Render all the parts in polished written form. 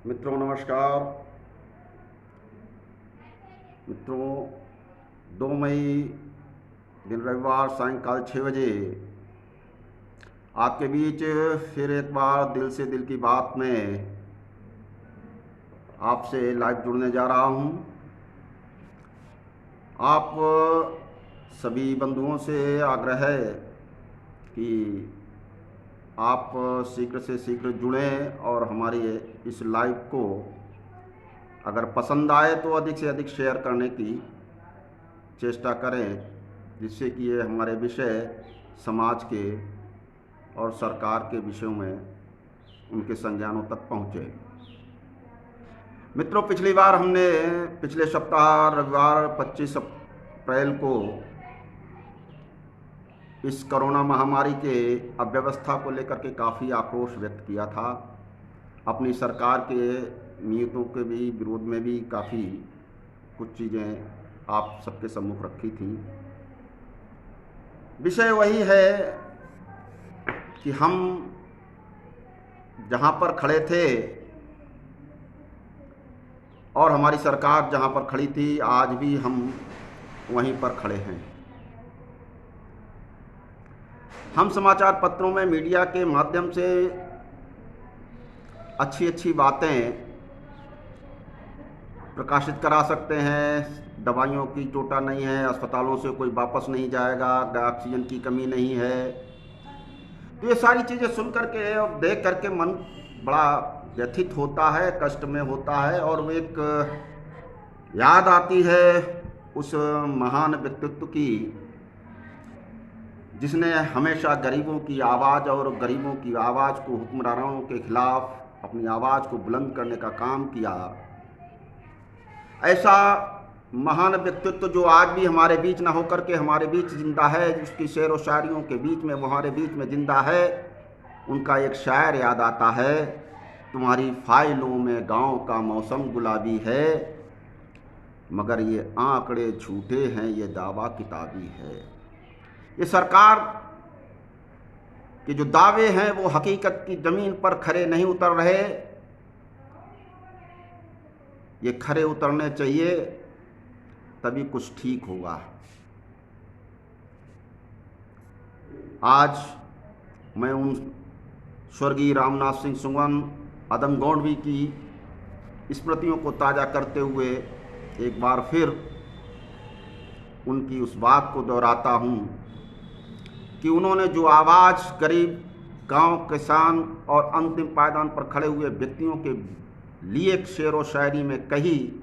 मित्रों नमस्कार। मित्रों, 2 मई दिन रविवार सायंकाल 6 बजे आपके बीच फिर एक बार दिल से दिल की बात में आपसे लाइव जुड़ने जा रहा हूं। आप सभी बंधुओं से आग्रह है कि आप शीघ्र से शीघ्र जुड़ें और हमारी इस लाइव को अगर पसंद आए तो अधिक से अधिक शेयर करने की चेष्टा करें, जिससे कि ये हमारे विषय समाज के और सरकार के विषयों में उनके संज्ञानों तक पहुँचे। मित्रों, पिछली बार हमने पिछले सप्ताह रविवार 25 अप्रैल को इस कोरोना महामारी के अव्यवस्था को लेकर के काफ़ी आक्रोश व्यक्त किया था। अपनी सरकार के नीतियों के भी विरोध में भी काफ़ी कुछ चीज़ें आप सबके सम्मुख रखी थी। विषय वही है कि हम जहाँ पर खड़े थे और हमारी सरकार जहाँ पर खड़ी थी, आज भी हम वहीं पर खड़े हैं। हम समाचार पत्रों में मीडिया के माध्यम से अच्छी अच्छी बातें प्रकाशित करा सकते हैं। दवाइयों की चोटा नहीं है, अस्पतालों से कोई वापस नहीं जाएगा, ऑक्सीजन की कमी नहीं है। तो ये सारी चीज़ें सुन करके और देख करके मन बड़ा व्यथित होता है, कष्ट में होता है, और वो एक याद आती है उस महान व्यक्तित्व की जिसने हमेशा गरीबों की आवाज़ और गरीबों की आवाज़ को हुक्मरानों के खिलाफ अपनी आवाज़ को बुलंद करने का काम किया। ऐसा महान व्यक्तित्व जो आज भी हमारे बीच न होकर के हमारे बीच जिंदा है, जिसकी शेर व शायरियों के बीच में हमारे बीच में जिंदा है, उनका एक शायर याद आता है। तुम्हारी फाइलों में गांव का मौसम गुलाबी है, मगर ये आंकड़े झूठे हैं, ये दावा किताबी है। ये सरकार के जो दावे हैं वो हकीकत की ज़मीन पर खरे नहीं उतर रहे। ये खरे उतरने चाहिए, तभी कुछ ठीक होगा। आज मैं उन स्वर्गीय रामनाथ सिंह सुमन, अदम गौंडवी की स्मृतियों को ताज़ा करते हुए एक बार फिर उनकी उस बात को दोहराता हूँ कि उन्होंने जो आवाज़ गरीब, गांव, किसान और अंतिम पायदान पर खड़े हुए व्यक्तियों के लिए एक शेर व शायरी में कही,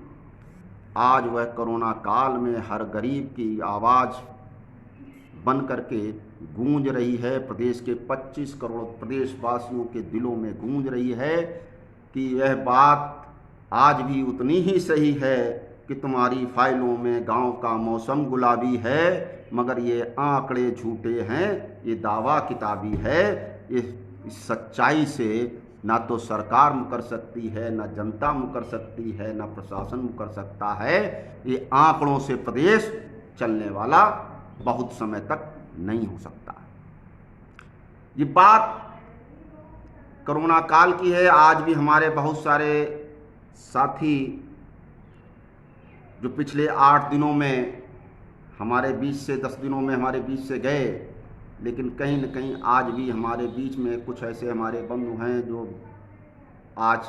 आज वह कोरोना काल में हर गरीब की आवाज़ बन करके गूंज रही है। प्रदेश के 25 करोड़ प्रदेशवासियों के दिलों में गूंज रही है कि यह बात आज भी उतनी ही सही है कि तुम्हारी फाइलों में गांव का मौसम गुलाबी है, मगर ये आंकड़े झूठे हैं, ये दावा किताबी है। इस सच्चाई से ना तो सरकार मुकर सकती है, ना जनता मुकर सकती है, ना प्रशासन मुकर सकता है। ये आंकड़ों से प्रदेश चलने वाला बहुत समय तक नहीं हो सकता। ये बात कोरोना काल की है। आज भी हमारे बहुत सारे साथी जो पिछले 8 दिनों में हमारे बीच से, 10 दिनों में हमारे बीच से गए, लेकिन कहीं न कहीं आज भी हमारे बीच में कुछ ऐसे हमारे बंधु हैं जो आज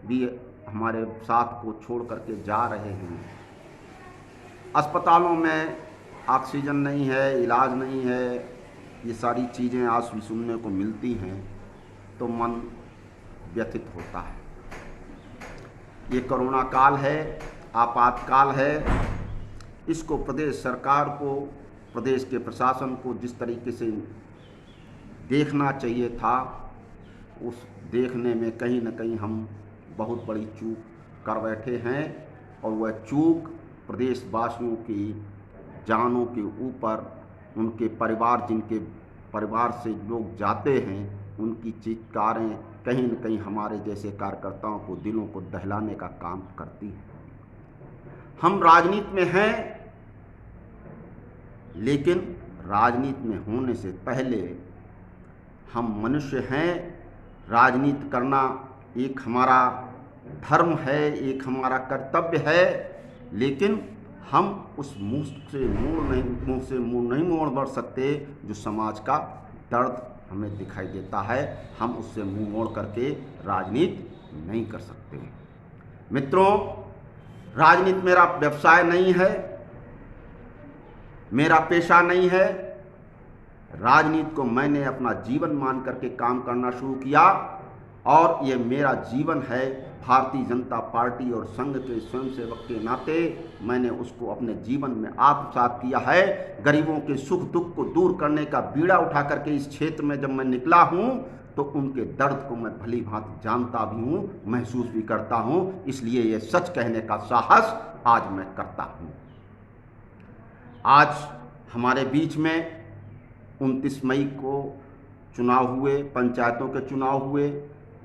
भी हमारे साथ को छोड़ करके जा रहे हैं। अस्पतालों में ऑक्सीजन नहीं है, इलाज नहीं है, ये सारी चीज़ें आज भी सुनने को मिलती हैं, तो मन व्यथित होता है। ये कोरोना काल है, आपातकाल है। इसको प्रदेश सरकार को, प्रदेश के प्रशासन को जिस तरीके से देखना चाहिए था, उस देखने में कहीं न कहीं हम बहुत बड़ी चूक कर बैठे हैं। और वह चूक प्रदेशवासियों की जानों के ऊपर, उनके परिवार, जिनके परिवार से लोग जाते हैं, उनकी चीत्कारें कहीं न कहीं हमारे जैसे कार्यकर्ताओं को, दिलों को दहलाने का काम करती हैं। हम राजनीति में हैं, लेकिन राजनीति में होने से पहले हम मनुष्य हैं। राजनीति करना एक हमारा धर्म है, एक हमारा कर्तव्य है, लेकिन हम उस मुंह से मुंह नहीं मोड़ सकते जो समाज का दर्द हमें दिखाई देता है। हम उससे मुंह मोड़ करके राजनीति नहीं कर सकते। मित्रों, राजनीति मेरा व्यवसाय नहीं है, मेरा पेशा नहीं है। राजनीति को मैंने अपना जीवन मान करके काम करना शुरू किया और ये मेरा जीवन है। भारतीय जनता पार्टी और संघ के स्वयंसेवक के नाते मैंने उसको अपने जीवन में आत्मसात किया है। गरीबों के सुख दुख को दूर करने का बीड़ा उठा करके इस क्षेत्र में जब मैं निकला हूँ तो उनके दर्द को मैं भली भांति जानता भी हूँ, महसूस भी करता हूँ। इसलिए ये सच कहने का साहस आज मैं करता हूँ। आज हमारे बीच में 29 मई को चुनाव हुए, पंचायतों के चुनाव हुए।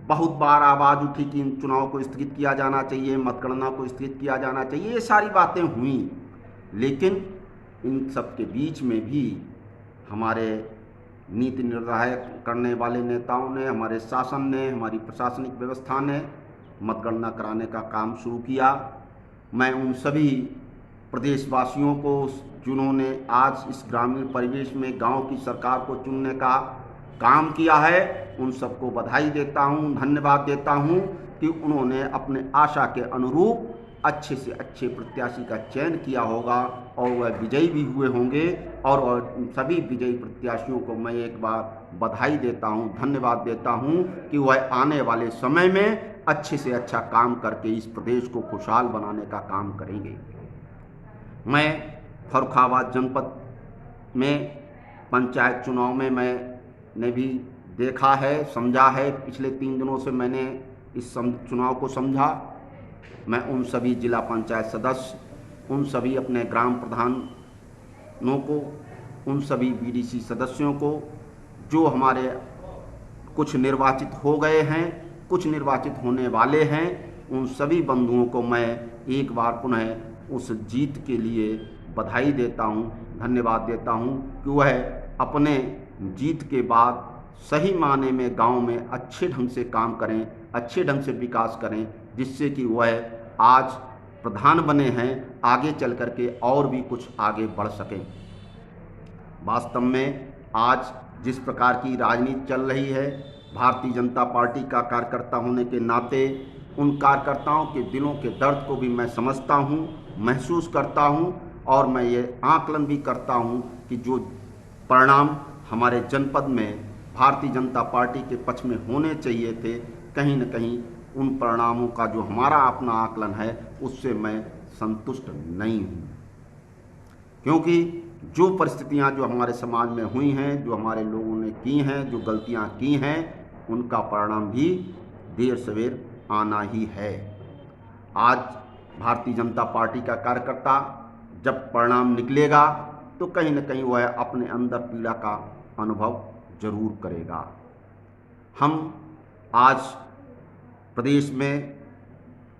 बहुत बार आवाज़ उठी कि इन चुनाव को स्थगित किया जाना चाहिए, मतगणना को स्थगित किया जाना चाहिए, ये सारी बातें हुई। लेकिन इन सब के बीच में भी हमारे नीति निर्धारित करने वाले नेताओं ने, हमारे शासन ने, हमारी प्रशासनिक व्यवस्था ने मतगणना कराने का काम शुरू किया। मैं उन सभी प्रदेशवासियों को जिन्होंने आज इस ग्रामीण परिवेश में गांव की सरकार को चुनने का काम किया है, उन सबको बधाई देता हूं, धन्यवाद देता हूं कि उन्होंने अपने आशा के अनुरूप अच्छे से अच्छे प्रत्याशी का चयन किया होगा और वह विजयी भी हुए होंगे। और सभी विजयी प्रत्याशियों को मैं एक बार बधाई देता हूं, धन्यवाद देता हूं कि वह आने वाले समय में अच्छे से अच्छा काम करके इस प्रदेश को खुशहाल बनाने का काम करेंगे। मैं फर्रुखाबाद जनपद में पंचायत चुनाव में मैंने भी देखा है, समझा है। पिछले 3 दिनों से मैंने इस चुनाव को समझा। मैं उन सभी जिला पंचायत सदस्य, उन सभी अपने ग्राम प्रधानों को, उन सभी बीडीसी सदस्यों को जो हमारे कुछ निर्वाचित हो गए हैं, कुछ निर्वाचित होने वाले हैं, उन सभी बंधुओं को मैं एक बार पुनः उस जीत के लिए बधाई देता हूं, धन्यवाद देता हूं कि वह अपने जीत के बाद सही माने में गांव में अच्छे ढंग से काम करें, अच्छे ढंग से विकास करें, जिससे कि वह आज प्रधान बने हैं, आगे चल करके और भी कुछ आगे बढ़ सकें। वास्तव में आज जिस प्रकार की राजनीति चल रही है, भारतीय जनता पार्टी का कार्यकर्ता होने के नाते उन कार्यकर्ताओं के दिलों के दर्द को भी मैं समझता हूं, महसूस करता हूं और मैं ये आकलन भी करता हूं कि जो परिणाम हमारे जनपद में भारतीय जनता पार्टी के पक्ष में होने चाहिए थे, कहीं न कहीं उन परिणामों का जो हमारा अपना आकलन है उससे मैं संतुष्ट नहीं हूँ। क्योंकि जो परिस्थितियाँ जो हमारे समाज में हुई हैं, जो हमारे लोगों ने की हैं, जो गलतियाँ की हैं, उनका परिणाम भी देर सवेर आना ही है। आज भारतीय जनता पार्टी का कार्यकर्ता जब परिणाम निकलेगा तो कहीं न कहीं वह अपने अंदर पीड़ा का अनुभव जरूर करेगा। हम आज प्रदेश में,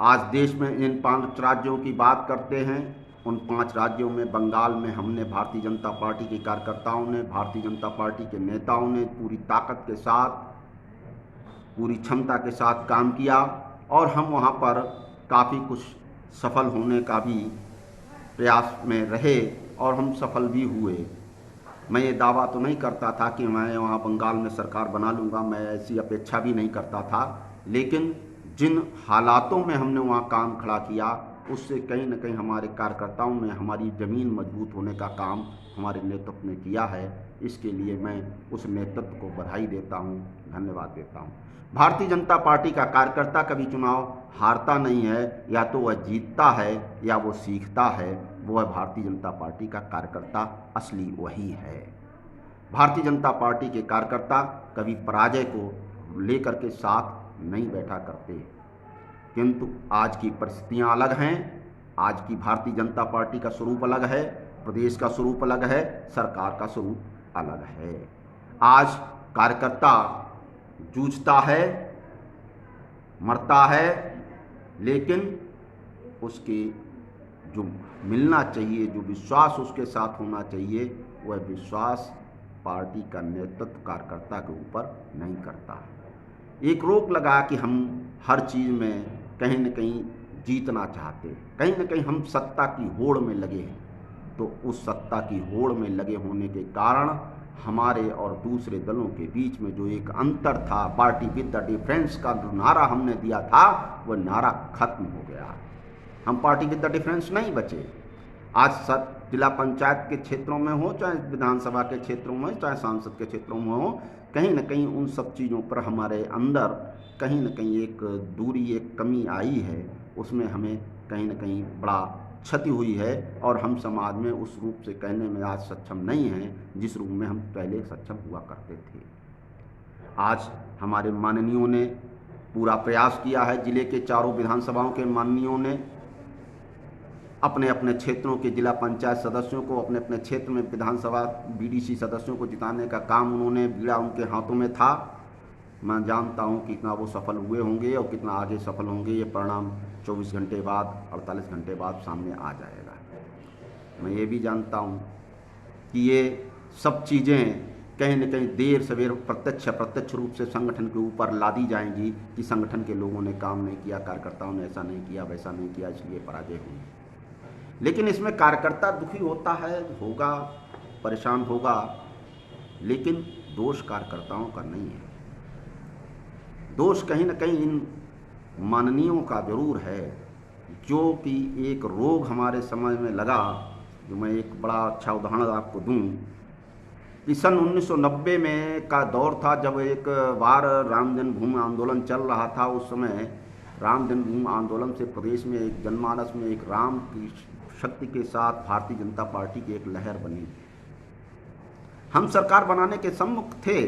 आज देश में इन 5 राज्यों की बात करते हैं। उन 5 राज्यों में, बंगाल में हमने भारतीय जनता पार्टी के कार्यकर्ताओं ने, भारतीय जनता पार्टी के नेताओं ने पूरी ताकत के साथ, पूरी क्षमता के साथ काम किया और हम वहाँ पर काफ़ी कुछ सफल होने का भी प्रयास में रहे और हम सफल भी हुए। मैं ये दावा तो नहीं करता था कि मैं वहाँ बंगाल में सरकार बना लूँगा, मैं ऐसी अपेक्षा भी नहीं करता था, लेकिन जिन हालातों में हमने वहाँ काम खड़ा किया उससे कहीं न कहीं हमारे कार्यकर्ताओं में हमारी ज़मीन मजबूत होने का काम हमारे नेतृत्व ने किया है। इसके लिए मैं उस नेतृत्व को बधाई देता हूँ, धन्यवाद देता हूँ। भारतीय जनता पार्टी का कार्यकर्ता कभी चुनाव हारता नहीं है, या तो वह जीतता है या वो सीखता है। वह भारतीय जनता पार्टी का कार्यकर्ता असली वही है। भारतीय जनता पार्टी के कार्यकर्ता कभी पराजय को लेकर के साथ नहीं बैठा करते, किंतु आज की परिस्थितियां अलग हैं। आज की भारतीय जनता पार्टी का स्वरूप अलग है, प्रदेश का स्वरूप अलग है, सरकार का स्वरूप अलग है। आज कार्यकर्ता जूझता है, मरता है, लेकिन उसके जो मिलना चाहिए, जो विश्वास उसके साथ होना चाहिए, वह विश्वास पार्टी का नेतृत्व कार्यकर्ता के ऊपर नहीं करता। एक रोक लगा कि हम हर चीज़ में कहीं न कहीं जीतना चाहते हैं, कहीं न कहीं हम सत्ता की होड़ में लगे हैं। तो उस सत्ता की होड़ में लगे होने के कारण हमारे और दूसरे दलों के बीच में जो एक अंतर था, पार्टी विद द डिफरेंस का जो नारा हमने दिया था, वह नारा खत्म हो गया। हम पार्टी विद द डिफरेंस नहीं बचे। आज सब जिला पंचायत के क्षेत्रों में हो, चाहे विधानसभा के क्षेत्रों में, चाहे सांसद के क्षेत्रों में हो, कहीं न कहीं उन सब चीज़ों पर हमारे अंदर कहीं न कहीं एक दूरी, एक कमी आई है। उसमें हमें कहीं न कहीं बड़ा क्षति हुई है और हम समाज में उस रूप से कहने में आज सक्षम नहीं हैं जिस रूप में हम पहले सक्षम हुआ करते थे। आज हमारे माननीयों ने पूरा प्रयास किया है, जिले के चारों विधानसभाओं के माननीयों ने अपने अपने क्षेत्रों के जिला पंचायत सदस्यों को, अपने अपने क्षेत्र में विधानसभा बीडीसी सदस्यों को जिताने का काम उन्होंने, बीड़ा उनके हाथों में था। मैं जानता हूं कितना वो सफल हुए होंगे और कितना आगे सफल होंगे, ये परिणाम 24 घंटे बाद, 48 घंटे बाद सामने आ जाएगा। मैं ये भी जानता हूं कि ये सब चीज़ें कहीं न कहीं देर सवेर प्रत्यक्ष रूप से संगठन के ऊपर लादी जाएंगी कि संगठन के लोगों ने काम नहीं किया, कार्यकर्ताओं ने ऐसा नहीं किया, वैसा नहीं किया, इसलिए पराजय हुई। लेकिन इसमें कार्यकर्ता दुखी होता है, होगा, परेशान होगा, लेकिन दोष कार्यकर्ताओं का नहीं है। दोष कहीं न कहीं इन माननीयों का जरूर है, जो कि एक रोग हमारे समाज में लगा। जो मैं एक बड़ा अच्छा उदाहरण आपको दूं कि सन 1990 में का दौर था, जब एक बार राम जन्मभूमि आंदोलन चल रहा था। उस समय राम जन्मभूमि आंदोलन से प्रदेश में एक जनमानस में एक राम की शक्ति के साथ भारतीय जनता पार्टी की एक लहर बनी। हम सरकार बनाने के सम्मुख थे,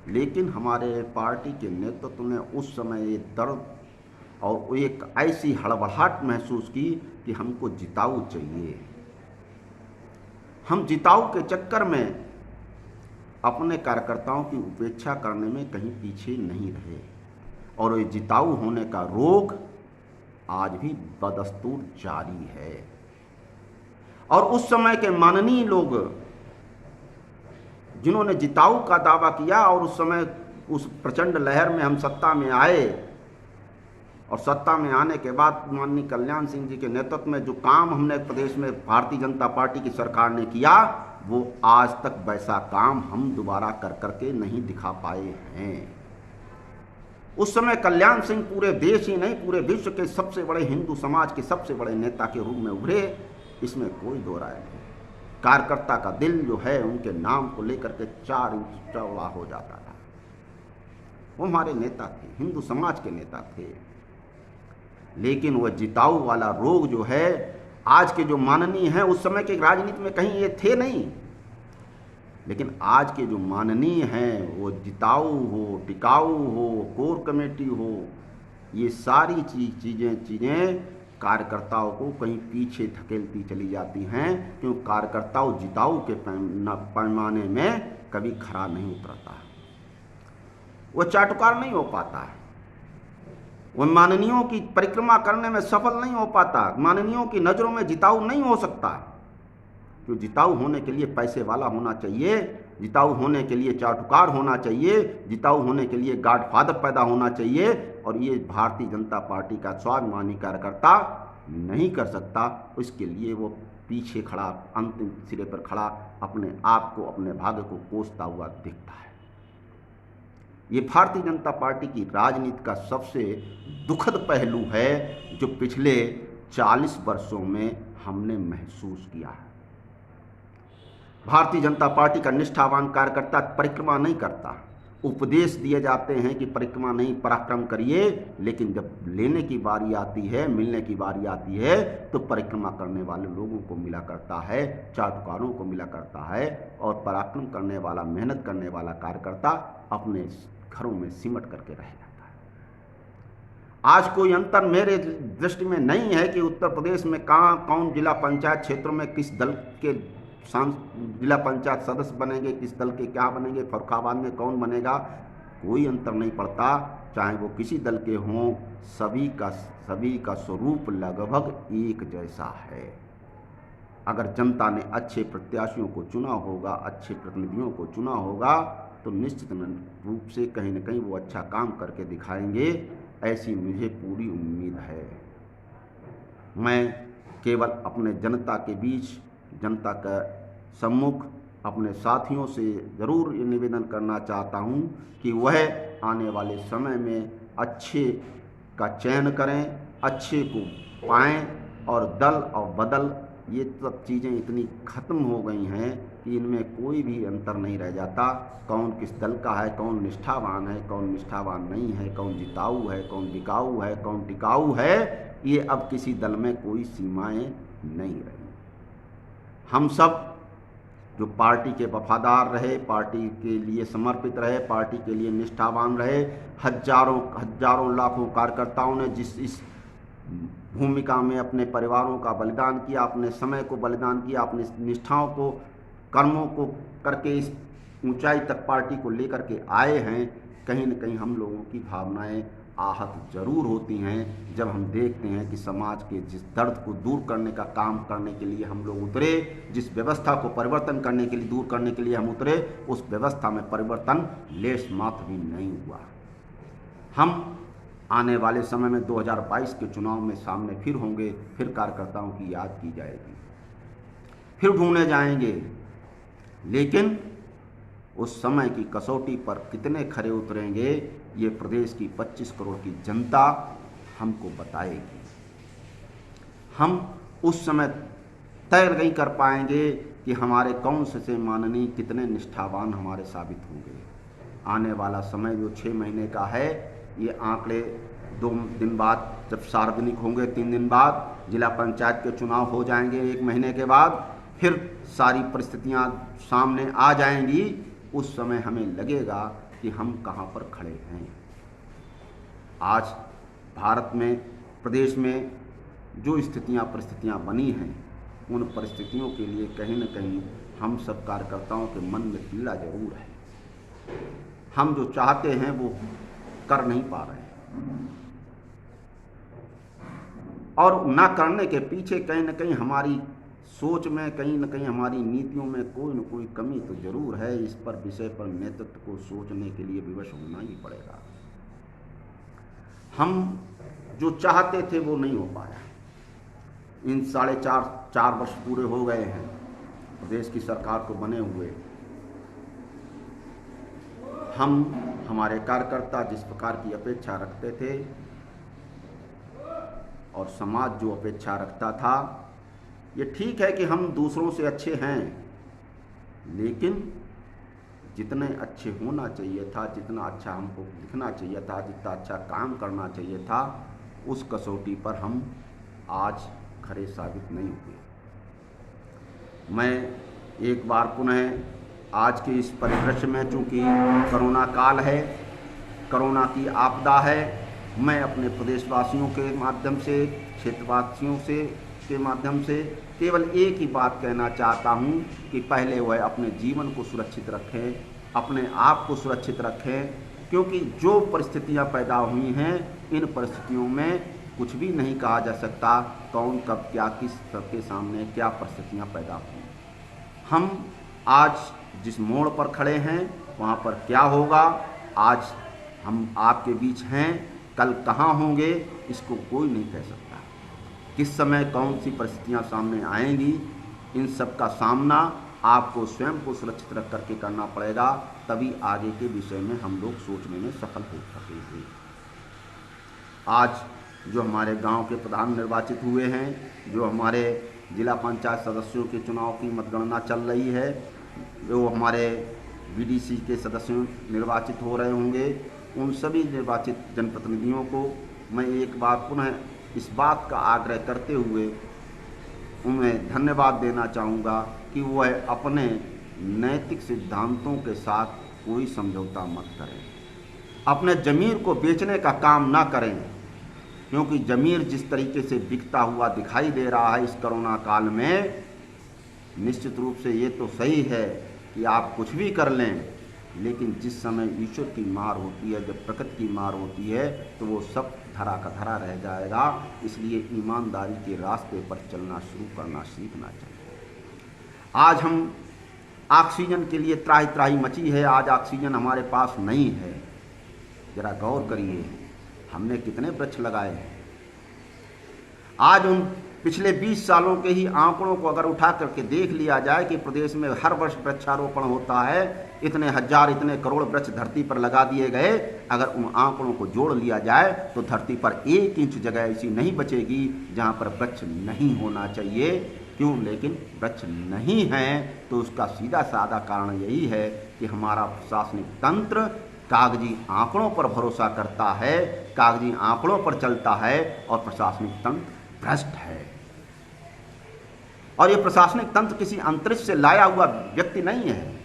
लेकिन हमारे पार्टी के नेतृत्व ने उस समय ये दर्द और एक ऐसी हड़बड़ाहट महसूस की कि हमको जिताऊ चाहिए। हम जिताऊ के चक्कर में अपने कार्यकर्ताओं की उपेक्षा करने में कहीं पीछे नहीं रहे और ये जिताऊ होने का रोग आज भी बदस्तूर जारी है। और उस समय के माननीय लोग जिन्होंने जिताऊ का दावा किया और उस समय उस प्रचंड लहर में हम सत्ता में आए और सत्ता में आने के बाद माननीय कल्याण सिंह जी के नेतृत्व में जो काम हमने प्रदेश में भारतीय जनता पार्टी की सरकार ने किया, वो आज तक वैसा काम हम दोबारा कर करके नहीं दिखा पाए हैं। उस समय कल्याण सिंह पूरे देश ही नहीं, पूरे विश्व के सबसे बड़े हिंदू समाज के सबसे बड़े नेता के रूप में उभरे, इसमें कोई दो राय नहीं। कार्यकर्ता का दिल जो है उनके नाम को लेकर के 4 इंच चौड़ा हो जाता था। वो हमारे नेता थे, हिंदू समाज के नेता थे। लेकिन वह जिताऊ वाला रोग जो है, आज के जो माननीय हैं, उस समय के राजनीति में कहीं ये थे नहीं, लेकिन आज के जो माननीय हैं, वो जिताऊ हो, टिकाऊ हो, कोर कमेटी हो, ये सारी चीज़ें कार्यकर्ताओं को कहीं पीछे धकेलती चली जाती हैं, क्योंकि कार्यकर्ताओं जिताऊ के पैमाने में कभी खरा नहीं उतरता, वो चाटुकार नहीं हो पाता, वो माननीयों की परिक्रमा करने में सफल नहीं हो पाता, माननीयों की नज़रों में जिताऊ नहीं हो सकता। तो जिताऊ होने के लिए पैसे वाला होना चाहिए, जिताऊ होने के लिए चाटुकार होना चाहिए, जिताऊ होने के लिए गॉडफादर पैदा होना चाहिए, और ये भारतीय जनता पार्टी का स्वाभिमानी कार्यकर्ता नहीं कर सकता। इसके लिए वो पीछे खड़ा, अंतिम सिरे पर खड़ा, अपने आप को, अपने भाग्य को कोसता हुआ दिखता है। ये भारतीय जनता पार्टी की राजनीति का सबसे दुखद पहलू है जो पिछले 40 वर्षों में हमने महसूस किया है। भारतीय जनता पार्टी का निष्ठावान कार्यकर्ता परिक्रमा नहीं करता। उपदेश दिए जाते हैं कि परिक्रमा नहीं, पराक्रम करिए, लेकिन जब लेने की बारी आती है, मिलने की बारी आती है, तो परिक्रमा करने वाले लोगों को मिला करता है, चाटुकारों को मिला करता है, और पराक्रम करने वाला, मेहनत करने वाला कार्यकर्ता अपने घरों में सिमट करके रह जाता है। आज कोई अंतर मेरे दृष्टि में नहीं है कि उत्तर प्रदेश में कहाँ कौन जिला पंचायत क्षेत्रों में किस दल के जिला पंचायत सदस्य बनेंगे, किस दल के क्या बनेंगे, फर्रुखाबाद में कौन बनेगा, कोई अंतर नहीं पड़ता। चाहे वो किसी दल के हों, सभी का स्वरूप लगभग एक जैसा है। अगर जनता ने अच्छे प्रत्याशियों को चुना होगा, अच्छे प्रतिनिधियों को चुना होगा, तो निश्चित रूप से कहीं न कहीं वो अच्छा काम करके दिखाएंगे, ऐसी मुझे पूरी उम्मीद है। मैं केवल अपने जनता के बीच, जनता का सम्मुख अपने साथियों से ज़रूर ये निवेदन करना चाहता हूँ कि वह आने वाले समय में अच्छे का चयन करें, अच्छे को पाएँ, और दल और बदल ये सब चीज़ें इतनी ख़त्म हो गई हैं कि इनमें कोई भी अंतर नहीं रह जाता। कौन किस दल का है, कौन निष्ठावान है, कौन निष्ठावान नहीं है, कौन जिताऊ है, कौन बिकाऊ है, कौन टिकाऊ है, ये अब किसी दल में कोई सीमाएं नहीं रही। हम सब जो पार्टी के वफादार रहे, पार्टी के लिए समर्पित रहे, पार्टी के लिए निष्ठावान रहे, हजारों लाखों कार्यकर्ताओं ने जिस इस भूमिका में अपने परिवारों का बलिदान किया, अपने समय को बलिदान किया, अपनी निष्ठाओं को, कर्मों को करके इस ऊंचाई तक पार्टी को लेकर के आए हैं, कहीं न कहीं हम लोगों की भावनाएं आहत जरूर होती हैं जब हम देखते हैं कि समाज के जिस दर्द को दूर करने का काम करने के लिए हम लोग उतरे, जिस व्यवस्था को परिवर्तन करने के लिए, दूर करने के लिए हम उतरे, उस व्यवस्था में परिवर्तन लेश मात्र भी नहीं हुआ। हम आने वाले समय में 2022 के चुनाव में सामने फिर होंगे, फिर कार्यकर्ताओं की याद की जाएगी, फिर ढूंढे जाएंगे, लेकिन उस समय की कसौटी पर कितने खरे उतरेंगे ये प्रदेश की 25 करोड़ की जनता हमको बताएगी। हम उस समय तय नहीं कर पाएंगे कि हमारे कौन से माननीय कितने निष्ठावान हमारे साबित होंगे। आने वाला समय जो 6 महीने का है, ये आंकड़े 2 दिन बाद जब सार्वजनिक होंगे, 3 दिन बाद जिला पंचायत के चुनाव हो जाएंगे, 1 महीने के बाद फिर सारी परिस्थितियां सामने आ जाएंगी। उस समय हमें लगेगा कि हम कहां पर खड़े हैं। आज भारत में, प्रदेश में जो परिस्थितियां बनी हैं, उन परिस्थितियों के लिए कहीं न कहीं हम सब कार्यकर्ताओं के मन में पीड़ा जरूर है। हम जो चाहते हैं वो कर नहीं पा रहे हैं, और ना करने के पीछे कहीं न कहीं हमारी सोच में, कहीं न कहीं हमारी नीतियों में कोई न कोई कमी तो जरूर है। इस पर विषय पर नेतृत्व को सोचने के लिए विवश होना ही पड़ेगा। हम जो चाहते थे वो नहीं हो पाया। इन 4.5 वर्ष पूरे हो गए हैं प्रदेश की सरकार को बने हुए। हमारे कार्यकर्ता जिस प्रकार की अपेक्षा रखते थे और समाज जो अपेक्षा रखता था, ये ठीक है कि हम दूसरों से अच्छे हैं, लेकिन जितने अच्छे होना चाहिए था, जितना अच्छा हमको दिखना चाहिए था, जितना अच्छा काम करना चाहिए था, उस कसौटी पर हम आज खरे साबित नहीं हुए। मैं एक बार पुनः आज के इस परिदृश्य में, चूँकि कोरोना काल है, कोरोना की आपदा है, मैं अपने प्रदेशवासियों के माध्यम से, क्षेत्रवासियों के माध्यम से केवल एक ही बात कहना चाहता हूं कि पहले वह अपने जीवन को सुरक्षित रखें, अपने आप को सुरक्षित रखें, क्योंकि जो परिस्थितियां पैदा हुई हैं, इन परिस्थितियों में कुछ भी नहीं कहा जा सकता कौन कब क्या किस सबके सामने क्या परिस्थितियां पैदा हुई। हम आज जिस मोड़ पर खड़े हैं वहां पर क्या होगा, आज हम आपके बीच हैं, कल कहाँ होंगे इसको कोई नहीं कह सकता। किस समय कौन सी परिस्थितियां सामने आएंगी, इन सब का सामना आपको स्वयं को सुरक्षित रख करके करना पड़ेगा, तभी आगे के विषय में हम लोग सोचने में सफल हो सकेंगे। आज जो हमारे गांव के प्रधान निर्वाचित हुए हैं, जो हमारे जिला पंचायत सदस्यों के चुनाव की मतगणना चल रही है, जो हमारे बीडीसी के सदस्य निर्वाचित हो रहे होंगे, उन सभी निर्वाचित जनप्रतिनिधियों को मैं एक बार पुनः इस बात का आग्रह करते हुए उन्हें धन्यवाद देना चाहूँगा कि वह अपने नैतिक सिद्धांतों के साथ कोई समझौता मत करें, अपने ज़मीर को बेचने का काम ना करें, क्योंकि ज़मीर जिस तरीके से बिकता हुआ दिखाई दे रहा है इस कोरोना काल में, निश्चित रूप से ये तो सही है कि आप कुछ भी कर लें, लेकिन जिस समय ईश्वर की मार होती है, जब प्रकृति की मार होती है, तो वो सब धरा का धरा रह जाएगा। इसलिए ईमानदारी के रास्ते पर चलना शुरू करना सीखना चाहिए। आज हम ऑक्सीजन के लिए त्राही त्राही मची है, आज ऑक्सीजन हमारे पास नहीं है। जरा गौर करिए, हमने कितने वृक्ष लगाए हैं। आज उन पिछले 20 सालों के ही आंकड़ों को अगर उठा करके देख लिया जाए कि प्रदेश में हर वर्ष वृक्षारोपण होता है, इतने हजार इतने करोड़ वृक्ष धरती पर लगा दिए गए, अगर उन आंकड़ों को जोड़ लिया जाए तो धरती पर 1 इंच जगह ऐसी नहीं बचेगी जहां पर वृक्ष नहीं होना चाहिए। क्यों? लेकिन वृक्ष नहीं है तो उसका सीधा साधा कारण यही है कि हमारा प्रशासनिक तंत्र कागजी आंकड़ों पर भरोसा करता है, कागजी आंकड़ों पर चलता है और प्रशासनिक तंत्र भ्रष्ट है। और ये प्रशासनिक तंत्र किसी अंतरिक्ष से लाया हुआ व्यक्ति नहीं है,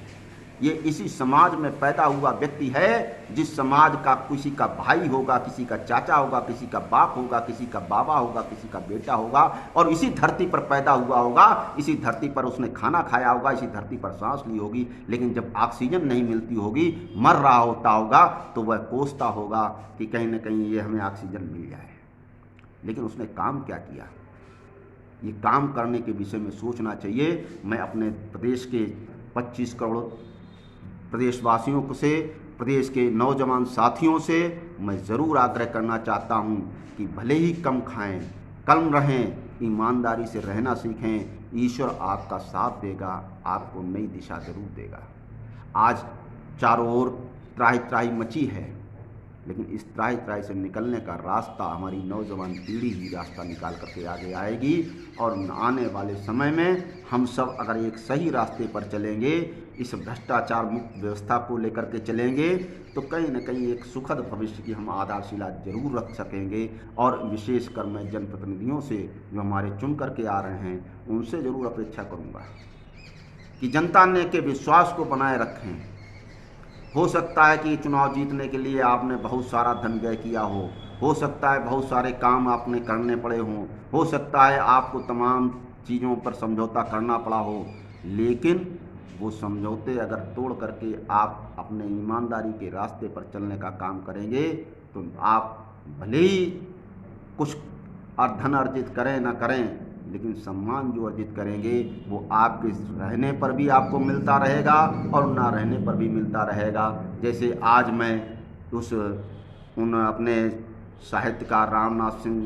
ये इसी समाज में पैदा हुआ व्यक्ति है। जिस समाज का किसी का भाई होगा, किसी का चाचा होगा, किसी का बाप होगा, किसी का बाबा होगा, किसी का बेटा होगा, और इसी धरती पर पैदा हुआ होगा, इसी धरती पर उसने खाना खाया होगा, इसी धरती पर सांस ली होगी। लेकिन जब ऑक्सीजन नहीं मिलती होगी, मर रहा होता होगा, तो वह कोसता होगा कि कहीं ना कहीं ये हमें ऑक्सीजन मिल जाए। लेकिन उसने काम क्या किया? ये काम करने के विषय में सोचना चाहिए। मैं अपने प्रदेश के 25 करोड़ प्रदेशवासियों से, प्रदेश के नौजवान साथियों से मैं ज़रूर आग्रह करना चाहता हूँ कि भले ही कम खाएं, कम रहें, ईमानदारी से रहना सीखें। ईश्वर आपका साथ देगा, आपको नई दिशा जरूर देगा। आज चारों ओर त्राही त्राही मची है, लेकिन इस त्राही त्राही से निकलने का रास्ता हमारी नौजवान पीढ़ी ही रास्ता निकाल करके आगे आएगी। और आने वाले समय में हम सब अगर एक सही रास्ते पर चलेंगे, इस भ्रष्टाचार मुक्त व्यवस्था को लेकर के चलेंगे, तो कहीं न कहीं एक सुखद भविष्य की हम आधारशिला जरूर रख सकेंगे। और विशेषकर मैं जनप्रतिनिधियों से जो हमारे चुन करके आ रहे हैं, उनसे ज़रूर अपेक्षा करूँगा कि जनता ने के विश्वास को बनाए रखें। हो सकता है कि चुनाव जीतने के लिए आपने बहुत सारा धन व्यय किया हो सकता है बहुत सारे काम आपने करने पड़े हों, हो सकता है आपको तमाम चीज़ों पर समझौता करना पड़ा हो, लेकिन वो समझौते अगर तोड़ करके आप अपने ईमानदारी के रास्ते पर चलने का काम करेंगे, तो आप भले ही कुछ धन अर्जित करें ना करें, लेकिन सम्मान जो अर्जित करेंगे वो आपके रहने पर भी आपको मिलता रहेगा और ना रहने पर भी मिलता रहेगा। जैसे आज मैं उन अपने साहित्यकार रामनाथ सिंह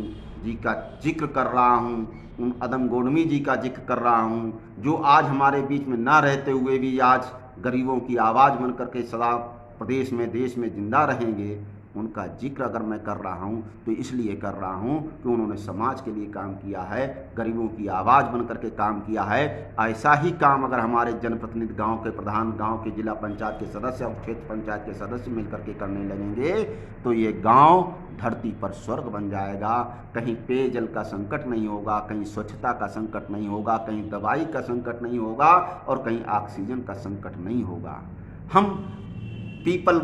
जी का जिक्र कर रहा हूँ, उन अदम गोडमी जी का जिक्र कर रहा हूँ, जो आज हमारे बीच में ना रहते हुए भी आज गरीबों की आवाज़ बन करके सदा प्रदेश में देश में जिंदा रहेंगे। उनका जिक्र अगर मैं कर रहा हूं तो इसलिए कर रहा हूं कि उन्होंने समाज के लिए काम किया है, गरीबों की आवाज़ बन करके काम किया है। ऐसा ही काम अगर हमारे जनप्रतिनिधि, गांव के प्रधान, गांव के जिला पंचायत के सदस्य और क्षेत्र पंचायत के सदस्य मिलकर के करने लगेंगे, तो ये गांव धरती पर स्वर्ग बन जाएगा। कहीं पेयजल का संकट नहीं होगा, कहीं स्वच्छता का संकट नहीं होगा, कहीं दवाई का संकट नहीं होगा और कहीं ऑक्सीजन का संकट नहीं होगा। हम पीपल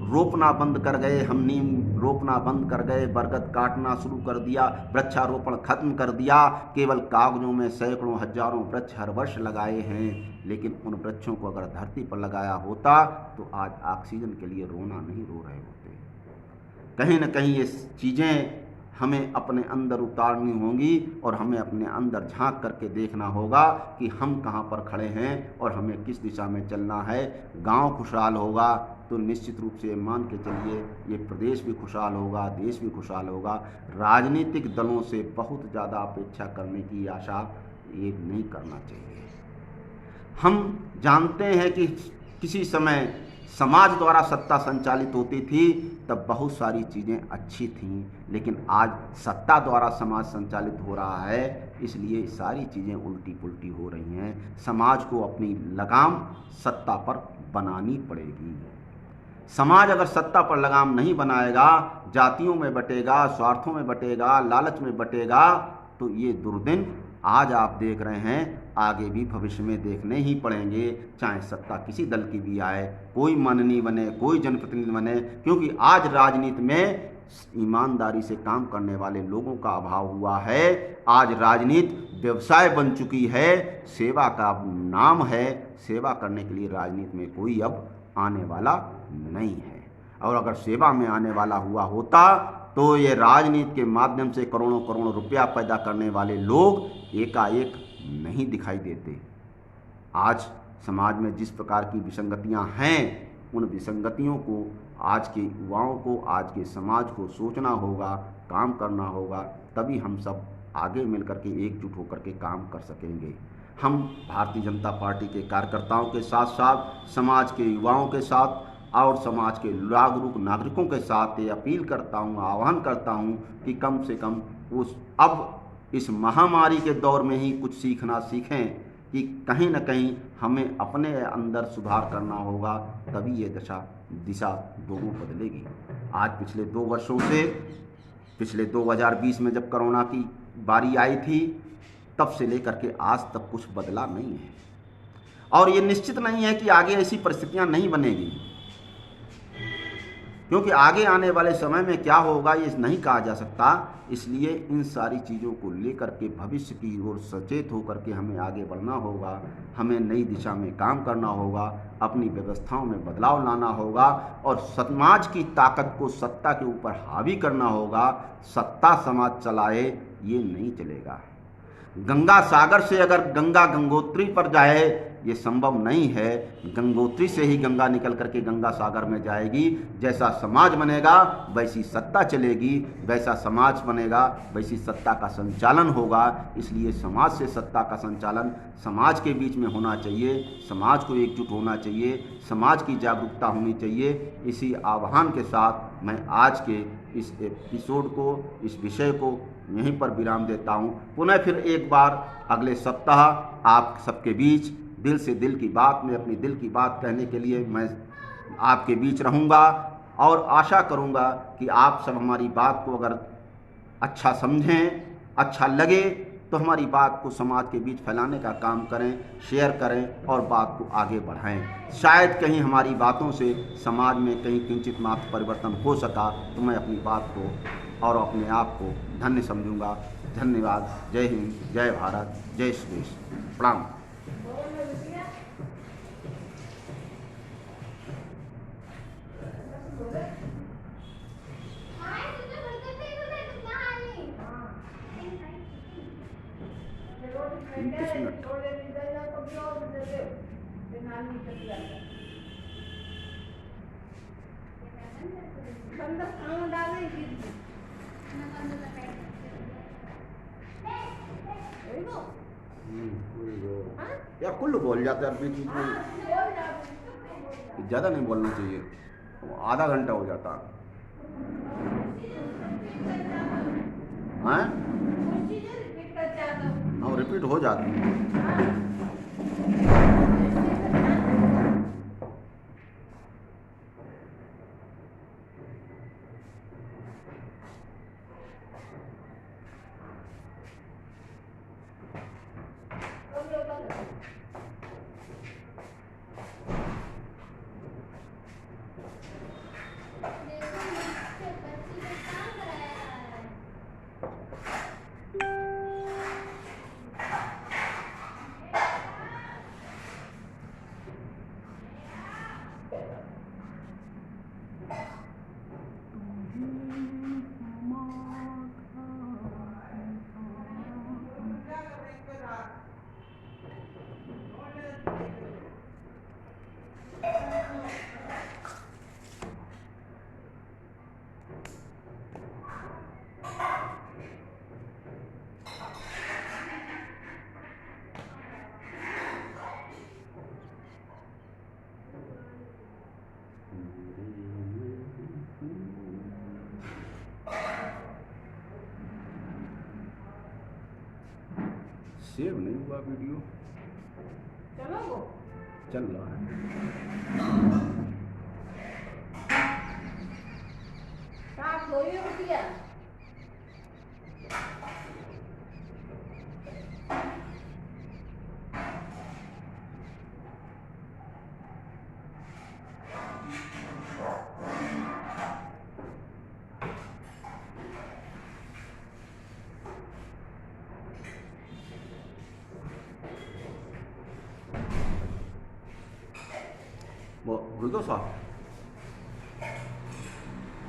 रोपना बंद कर गए, हम नीम रोपना बंद कर गए, बरगद काटना शुरू कर दिया, वृक्षारोपण खत्म कर दिया, केवल कागजों में सैकड़ों हजारों वृक्ष हर वर्ष लगाए हैं। लेकिन उन वृक्षों को अगर धरती पर लगाया होता तो आज ऑक्सीजन के लिए रोना नहीं रो रहे होते। कहीं ना कहीं ये चीज़ें हमें अपने अंदर उतारनी होंगी और हमें अपने अंदर झांक करके देखना होगा कि हम कहाँ पर खड़े हैं और हमें किस दिशा में चलना है। गांव खुशहाल होगा तो निश्चित रूप से मान के चलिए ये प्रदेश भी खुशहाल होगा, देश भी खुशहाल होगा। राजनीतिक दलों से बहुत ज़्यादा अपेक्षा करने की आशा ये नहीं करना चाहिए। हम जानते हैं कि किसी समय समाज द्वारा सत्ता संचालित होती थी, तब बहुत सारी चीज़ें अच्छी थीं, लेकिन आज सत्ता द्वारा समाज संचालित हो रहा है, इसलिए सारी चीज़ें उल्टी पुल्टी हो रही हैं। समाज को अपनी लगाम सत्ता पर बनानी पड़ेगी। समाज अगर सत्ता पर लगाम नहीं बनाएगा, जातियों में बटेगा, स्वार्थों में बटेगा, लालच में बटेगा, तो ये दुर्दिन आज आप देख रहे हैं, आगे भी भविष्य में देखने ही पड़ेंगे। चाहे सत्ता किसी दल की भी आए, कोई माननीय बने, कोई जनप्रतिनिधि बने, क्योंकि आज राजनीति में ईमानदारी से काम करने वाले लोगों का अभाव हुआ है। आज राजनीति व्यवसाय बन चुकी है, सेवा का नाम है, सेवा करने के लिए राजनीति में कोई अब आने वाला नहीं है। और अगर सेवा में आने वाला हुआ होता तो ये राजनीति के माध्यम से करोड़ों करोड़ों रुपया पैदा करने वाले लोग एकाएक नहीं दिखाई देते। आज समाज में जिस प्रकार की विसंगतियां हैं, उन विसंगतियों को आज के युवाओं को, आज के समाज को सोचना होगा, काम करना होगा, तभी हम सब आगे मिल कर के एकजुट होकर के काम कर सकेंगे। हम भारतीय जनता पार्टी के कार्यकर्ताओं के साथ साथ समाज के युवाओं के साथ और समाज के जागरूक नागरिकों के साथ ये अपील करता हूँ, आह्वान करता हूँ कि कम से कम अब इस महामारी के दौर में ही कुछ सीखना सीखें कि कहीं न कहीं हमें अपने अंदर सुधार करना होगा, तभी ये दिशा दोनों बदलेगी। आज पिछले 2 वर्षों से, पिछले 2020 में जब कोरोना की बारी आई थी, तब से लेकर के आज तक कुछ बदला नहीं है और ये निश्चित नहीं है कि आगे ऐसी परिस्थितियां नहीं बनेगी, क्योंकि आगे आने वाले समय में क्या होगा ये नहीं कहा जा सकता। इसलिए इन सारी चीज़ों को लेकर के भविष्य की ओर सचेत होकर के हमें आगे बढ़ना होगा, हमें नई दिशा में काम करना होगा, अपनी व्यवस्थाओं में बदलाव लाना होगा और समाज की ताकत को सत्ता के ऊपर हावी करना होगा। सत्ता समाज चलाए ये नहीं चलेगा। गंगा सागर से अगर गंगा गंगोत्री पर जाए ये संभव नहीं है। गंगोत्री से ही गंगा निकल करके गंगा सागर में जाएगी। जैसा समाज बनेगा वैसी सत्ता चलेगी, वैसा समाज बनेगा वैसी सत्ता का संचालन होगा। इसलिए समाज से सत्ता का संचालन समाज के बीच में होना चाहिए, समाज को एकजुट होना चाहिए, समाज की जागरूकता होनी चाहिए। इसी आह्वान के साथ मैं आज के इस एपिसोड को, इस विषय को यहीं पर विराम देता हूँ। पुनः फिर एक बार अगले सप्ताह आप सबके बीच दिल से दिल की बात में अपनी दिल की बात कहने के लिए मैं आपके बीच रहूँगा और आशा करूँगा कि आप सब हमारी बात को अगर अच्छा समझें, अच्छा लगे तो हमारी बात को समाज के बीच फैलाने का काम करें, शेयर करें और बात को आगे बढ़ाएं। शायद कहीं हमारी बातों से समाज में कहीं किंचित मात्र परिवर्तन हो सका तो मैं अपनी बात को और अपने आप को धन्य समझूंगा। धन्यवाद। जय हिंद, जय भारत, जय श्री कृष्ण। प्रणाम। या कुल बोल जाते हैं बीच में, ज़्यादा नहीं बोलना चाहिए, आधा घंटा हो जाता है। हाँ, रिपीट हो जाता है। सेव नहीं हुआ वीडियो, चल रहा है। वो गुरुदो साहब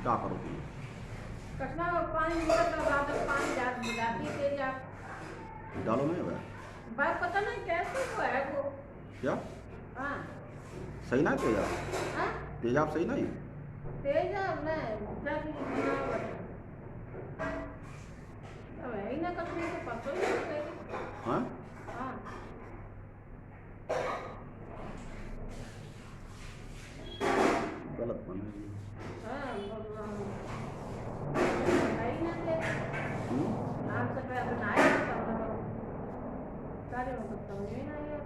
क्या करोगे? कसना पानी निकल कर बाद में पानी डालती थे जा डालो नहीं हुआ बात पता नहीं कैसे हुआ है वो क्या हाँ सही ना तेजाब? हाँ तेजाब सही नहीं? तेजाब नहीं जग बनावट अब है ही ना कटनी तो पतो ही नहीं कटेगी हाँ हाँ गलत बनेगी। हाँ है ही ना तेज नाम से पैर बनाया तब सारे मतलब समझ में ना आया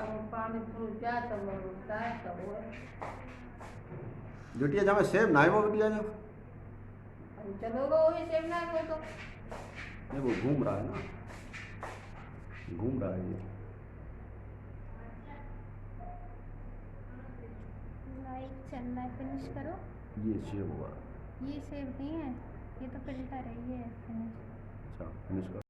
अब पानी फूल जाए तब वो उठता है तब वो बिटिया जब सेब ना है वो बिटिया जो अब चलोगे वही सेवना को तो नहीं वो घूम रहा है ना, घूम रहा है ये। लाइक चल रहा है, फिनिश करो। ये सेब हुआ। ये सेव नहीं है, ये तो फिल्टर है, ये है फिनिश। अच्छा फिनिश कर।